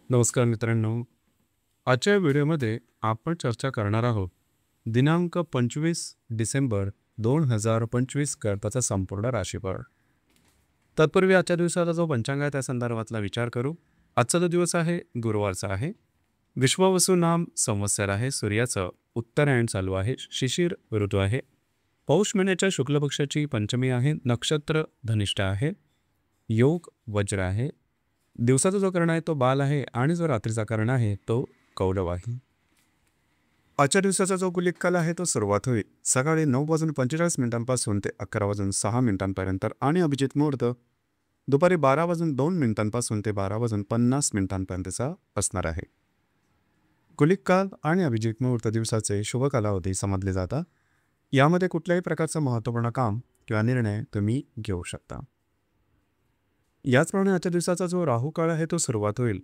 नमस्कार मित्रांनो. आजच्या व्हिडिओमध्ये आपण चर्चा करणार आहोत दिनांक 25 डिसेंबर 2025 करताचा संपूर्ण राशीफळ. तत्पूर्वी आजच्या दिवसाचा जो पंचांग आहे त्या संदर्भातला विचार करू. आजचा जो दिवस आहे गुरुवारचा आहे. विश्वावसु नाम संवत्सर आहे. सूर्याचं उत्तरायण चालू आहे. शिशिर ऋतू आहे. पौष महिन्याच्या शुक्ल पक्षाची पंचमी आहे. नक्षत्र धनिष्ठ आहे. योग वज्र आहे. दिवसाचा जो कर्ण आहे तो बाल आहे आणि जो रात्रीचा कर्ण आहे तो कौलव आहे. आजच्या दिवसाचा जो गुलिक काल आहे तो सुरुवात होईल सकाळी 9:45 ते 11:06 आणि अभिजित मुहूर्त दुपारी 12:02 ते 12:50 असणार आहे. गुलिक काल आणि अभिजित मुहूर्त दिवसाचे शुभ कालावधी समजले जातात. यामध्ये कुठल्याही प्रकारचं महत्त्वपूर्ण काम किंवा निर्णय तुम्ही घेऊ शकता. याचप्रमाणे आजच्या दिवसाचा जो राहू काळ आहे तो सुरुवात होईल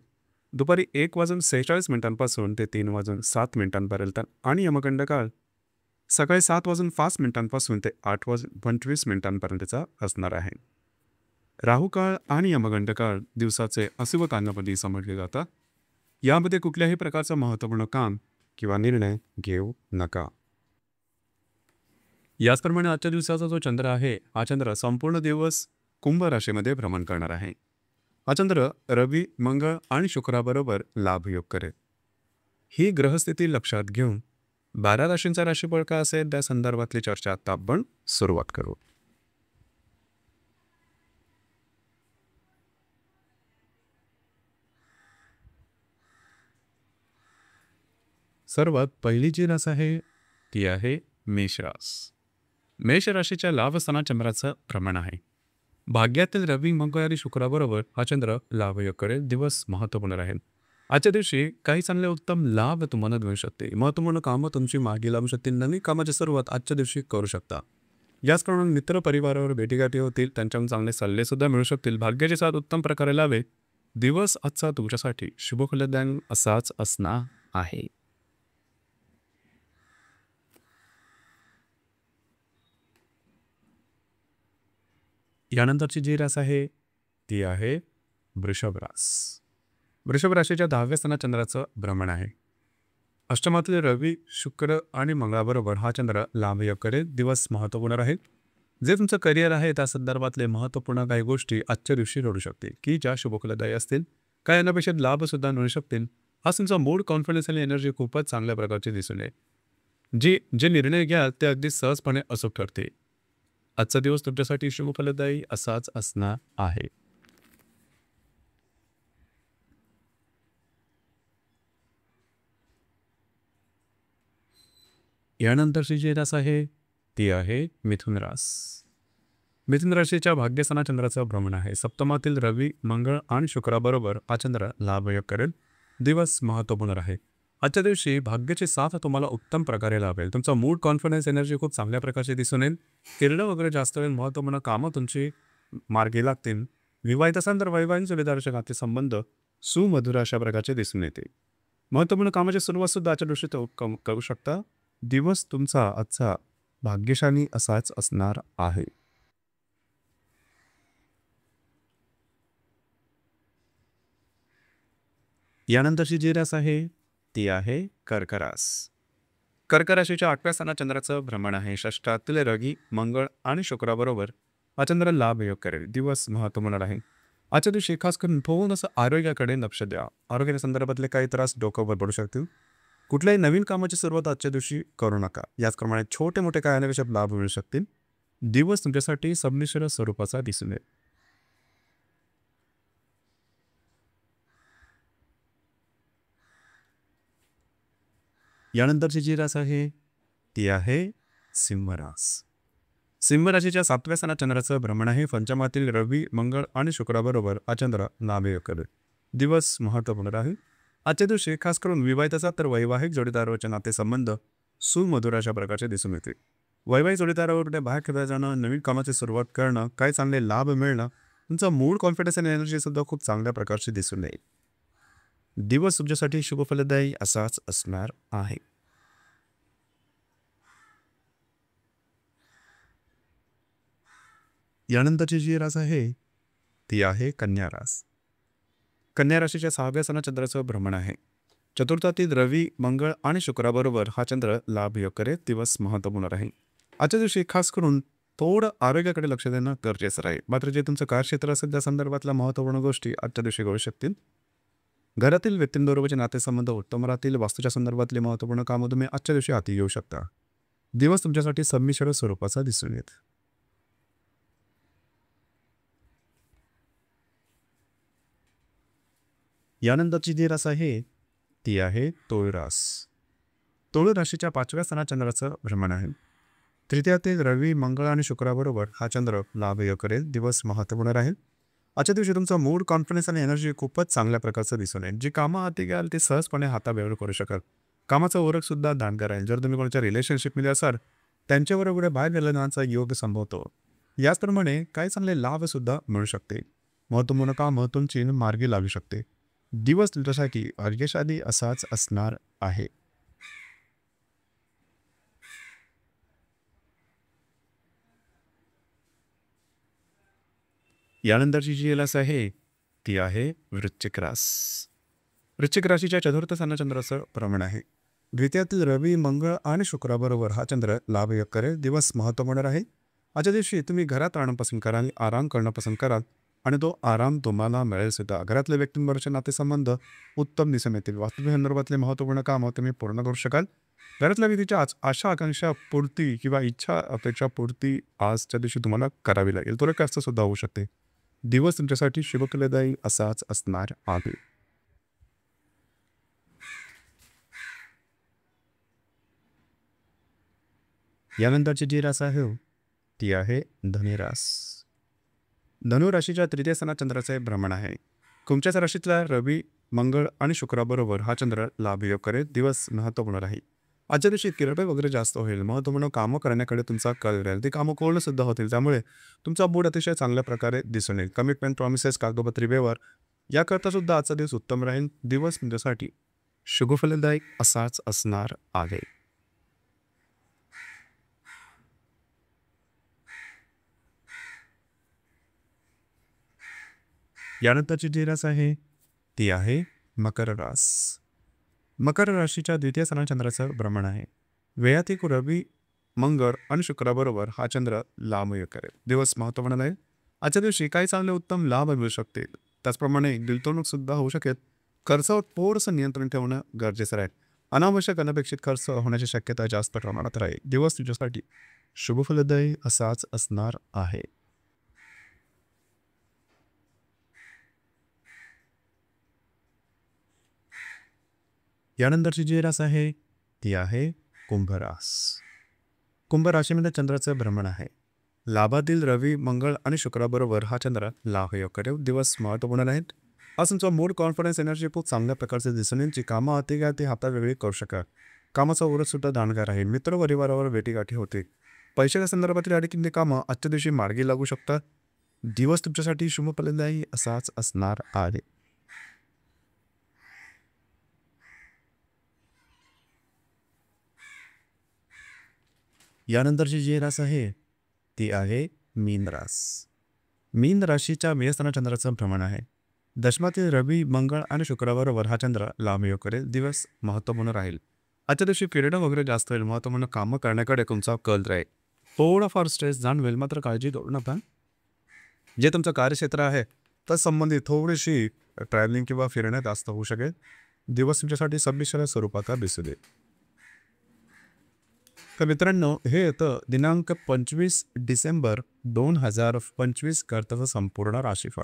दुपारी 1:46 ते 3:07 आणि यमगंड काळ सकाळी 7:05 ते 8:25 असणार आहे. राहू काळ आणि यमगंड काळ दिवसाचे अशुभ कालावधी समजले जातात. यामध्ये कुठल्याही प्रकारचं महत्त्वपूर्ण काम किंवा निर्णय घेऊ नका. याचप्रमाणे आजच्या दिवसाचा जो चंद्र आहे हा चंद्र संपूर्ण दिवस कुंभ राशीमध्ये भ्रमण करणार आहे. हा चंद्र रवी, मंगळ आणि शुक्राबरोबर लाभयोग करेल. ही ग्रहस्थिती लक्षात घेऊन 12 राशींचा राशीफळ काय असेल त्या संदर्भातली चर्चा आता आपण सुरुवात करू. सर्वात पहिली जी रास आहे ती आहे मेष रास. मेष राशीच्या लाभस्थानात चंद्राचं भ्रमण आहे. भाग्यातील रवी, मंगळ आणि शुक्राबरोबर हा चंद्र लाभयोग करेल. दिवस महत्त्वपूर्ण राहील. आजच्या दिवशी काही चांगले उत्तम लाभ तुम्हाला मिळू शकते. महत्त्वपूर्ण कामं तुमची मार्गी लागू शकतील. नवीन कामाची सुरुवात आजच्या दिवशी करू शकता. याचप्रमाणे मित्र परिवारावर भेटीगाठी होतील. त्यांच्याकडून चांगले सल्लेसुद्धा मिळू शकतील. भाग्याची साथ उत्तम प्रकारे लाभेल. दिवस आजचा तुमच्यासाठी शुभफलदायक असाच असणार आहे. यानंतरची जी रास आहे ती आहे वृषभ रास. वृषभ राशीच्या 10व्या स्थानात चंद्राचं भ्रमण आहे. अष्टमातील रवी, शुक्र आणि मंगळाबरोबर हा चंद्र लाभयोग करेल. दिवस महत्त्वपूर्ण राहील. जे तुमचं करिअर आहे त्या संदर्भातले महत्त्वपूर्ण काही गोष्टी आजच्या दिवशी घडू शकतील की ज्या शुभफलदायी असतील. काही अनपेक्षित लाभसुद्धा मिळू शकतील. आज तुमचा मूड, कॉन्फिडन्स आणि एनर्जी खूपच चांगल्या प्रकारची दिसून येईल. जे निर्णय घ्याल ते अगदी सहजपणे अचूक ठरते. आजचा दिवस तुमच्यासाठी शुभफलदायी असाच असणार आहे. यानंतरची जी रास आहे ती आहे मिथुन रास. मिथुन राशीच्या भाग्यस्थानात चंद्राचं भ्रमण आहे. सप्तमातील रवी, मंगळ आणि शुक्राबरोबर हा चंद्र लाभयोग करेल. दिवस महत्त्वपूर्ण आहे. आजच्या दिवशी भाग्याची साथ तुम्हाला उत्तम प्रकारे लाभेल. तुमचा मूड, कॉन्फिडन्स, एनर्जी खूप चांगल्या प्रकारची दिसून येईल. किरण वगैरे जास्त वेळ महत्त्वपूर्ण कामं तुमची मार्गी लागतील. विवाहित असाल तर वैवाहिक जोडीदाराच्या नाते संबंध सुमधुर अशा प्रकारचे दिसून येते. महत्त्वपूर्ण कामाची सुरुवात सुद्धा आजच्या दिवशी करू शकता. दिवस तुमचा आजचा भाग्यशाली असाच असणार आहे. यानंतरची जी रास आहे ती आहे कर्क रास. कर्क राशीच्या 8व्या स्थानात चंद्राचं भ्रमण आहे. षष्ठातील रवी, मंगळ आणि शुक्राबरोबर हा चंद्र लाभयोग करेल. दिवस महत्त्वपूर्ण राहील. आजच्या दिवशी खास करून थोडंसं आरोग्याकडे लक्ष द्या. आरोग्याच्या संदर्भातले काही त्रास डोक्यावर पडू शकतील. कुठल्याही नवीन कामाची सुरुवात आजच्या दिवशी करू नका. याचप्रमाणे छोटे मोठे काही अनपेक्षित लाभ मिळू शकतील. दिवस तुमच्यासाठी संमिश्र स्वरूपाचा दिसून येईल. यानंतरची जी रास आहे ती आहे सिंह रास. सिंह राशीच्या 7व्या स्थानात चंद्राचं भ्रमण आहे. पंचमातील रवी, मंगळ आणि शुक्राबरोबर हा चंद्र लाभयोग करेल. दिवस महत्त्वपूर्ण राहील. आजच्या दिवशी खास करून विवाहित असाल तर वैवाहिक जोडीदाराचे नातेसंबंध सुमधुर अशा प्रकारचे दिसून येते. वैवाहिक जोडीदारावर बाहेर खेळता जाणं, नवीन कामाची सुरुवात करणं, काही चांगले लाभ मिळणं, तुमचा मूड, कॉन्फिडन्स आणि एनर्जी सुद्धा खूप चांगल्या प्रकारची दिसून येईल. दिवस तुमच्यासाठी शुभफलदायी असाच असणार आहे. यानंतरची जी रास आहे ती आहे कन्या रास. कन्या राशीच्या 6व्या स्थानात चंद्राचं भ्रमण आहे. चतुर्थातील रवी, मंगळ आणि शुक्राबरोबर हा चंद्र लाभ योग करेल. दिवस महत्त्वपूर्ण राहील. आजच्या दिवशी खास करून थोडं आरोग्याकडे लक्ष देणं गरजेचं राहील. मात्र जे तुमचं कार्यक्षेत्र असेल त्या संदर्भातल्या महत्त्वपूर्ण गोष्टी आजच्या दिवशी घडू शकतील. घरातील व्यक्तींबरोबरचे नातेसंबंध उत्तम राहतील. वास्तूच्या संदर्भातली महत्त्वपूर्ण कामं तुम्ही आजच्या दिवशी हाती घेऊ शकता. दिवस तुमच्यासाठी संमिश्र स्वरूपाचा दिसून येत. यानंतरची जी रास आहे ती आहे तुळ रास. तुळ राशीच्या 5व्या स्थानात चंद्राचं भ्रमण आहे. तृतीयातील रवी, मंगळ आणि शुक्राबरोबर हा चंद्र लाभ योग करेल. दिवस महत्त्वपूर्ण राहील. आजच्या दिवशी तुमचा मूड, कॉन्फिडन्स आणि एनर्जी खूपच चांगल्या प्रकारचं दिसून येईल. जी कामं हाती घ्याल ते सहजपणे हाताबाहेर करू शकाल. कामाचा ओरखसुद्धा दांडगा राहील. जर तुम्ही कोणाच्या रिलेशनशिपमध्ये असाल त्यांच्याबरोबर बाहेर गेल्याचा योग संभवतो. याचप्रमाणे काही चांगले लाभसुद्धा मिळू शकते. महत्त्वपूर्ण कामं तुमची मार्गी लागू शकते. दिवस तुमच्यासाठी अर्घ्यशाली असाच असणार आहे. यानंतरची जी रास आहे ती आहे वृश्चिक रास. वृश्चिक राशीच्या चतुर्थ स्थानात चंद्राचं भ्रमण आहे. द्वितीयातील रवी, मंगळ आणि शुक्राबरोबर हा चंद्र लाभ योग करेल. दिवस महत्त्वपूर्ण राहील. आजच्या दिवशी तुम्ही घरात राहणं पसंत कराल, आराम करणं पसंत कराल आणि तो आराम तुम्हाला मिळेल सुद्धा. घरातल्या व्यक्तींबरोबरचे नातेसंबंध उत्तम दिसून येतील. वास्तू संदर्भातले महत्त्वपूर्ण कामं तुम्ही पूर्ण करू शकाल. घरातल्या व्यक्तीच्या आशा आकांक्षा पूर्ती किंवा इच्छा अपेक्षा पूर्ती आजच्या दिवशी तुम्हाला करावी लागेल. थोडं कष्ट सुद्धा होऊ शकते. दिवस तुमच्यासाठी शुभफलदायी असाच असणार आहे. यानंतरची जी रास आहे ती आहे धनुरास. धनुराशीच्या तृतीय स्थानात चंद्राचे भ्रमण आहे. तुमच्याच राशीतला रवी, मंगळ आणि शुक्राबरोबर हा चंद्र लाभ योग करेल. दिवस महत्त्वपूर्ण राहील. आजच्या दिवशी किरडे वगैरे जास्त होईल. महत्त्वपूर्ण कामं करण्याकडे तुमचा कल राहील. ती कामं पूर्ण सुद्धा होतील. त्यामुळे तुमचा मूड अतिशय चांगल्या प्रकारे दिसून येईल. कमिटमेंट, प्रॉमिसेस, कागदोपत्री व्यवहार याकरता सुद्धा आजचा दिवस उत्तम राहील. दिवस तुमच्यासाठी शुभफलदायी असाच असणार आहे. यानंतरची जी रास आहे ती आहे मकर रास. मकर राशीच्या द्वितीय स्थानात चंद्राचं भ्रमण आहे. व्ययातिक रवी, मंगळ आणि शुक्राबरोबर हा चंद्र लाभ योग करेल. दिवस महत्त्वपूर्ण राहील. आजच्या दिवशी काही चांगले उत्तम लाभ मिळू शकतील. त्याचप्रमाणे गुंतवणूक सुद्धा होऊ शकेल. खर्चावर थोडंसं नियंत्रण ठेवणं गरजेचं राहील. अनावश्यक अनपेक्षित खर्च होण्याची शक्यता जास्त प्रमाणात राहील. दिवस तुमच्यासाठी शुभफलदायी असाच असणार आहे. यानंतरची जी रास आहे ती आहे कुंभ रास. कुंभ राशीमध्ये चंद्राचं भ्रमण आहे. लाभातील रवी, मंगळ आणि शुक्राबरोबर हा चंद्र लाभ योग करेल. दिवस महत्त्वपूर्ण राहील. आज तुमचा मूड, कॉन्फिडन्स, एनर्जी खूप चांगल्या प्रकारचे दिसून येईल. जी कामं हाती घ्या ती हातावेगळी करू शकाल. कामाचा ओरखसुद्धा दांडगा राहील. मित्र परिवारावर भेटीगाठी होते. पैशाच्या संदर्भातील अडीकिंती कामं आजच्या दिवशी मार्गी लागू शकतात. दिवस तुमच्यासाठी शुभफलदायी असाच असणार आहे. यानंतरची जी रास आहे ती आहे मीन रास. मीन राशीच्या मेषस्थानात चंद्राचं भ्रमण आहे. दशमातील रवी, मंगळ आणि शुक्राबरोबर हा चंद्र लाभ योग करेल. दिवस महत्त्वपूर्ण राहील. आजच्या दिवशी फिरणं वगैरे जास्त होईल. महत्त्वपूर्ण कामं करण्याकडे तुमचा कल राहील. थोडाफार स्ट्रेस जाणवेल, मात्र काळजी करू नका. जे तुमचं कार्यक्षेत्र आहे तर संबंधित थोडीशी ट्रॅव्हलिंग किंवा फिरण्यात जास्त होऊ शकेल. दिवस तुमच्यासाठी संमिश्र स्वरूपाचा दिसू दे. तर मित्रांनो, हे येतं दिनांक 25 डिसेंबर 2025 करताचं संपूर्ण राशीफळ.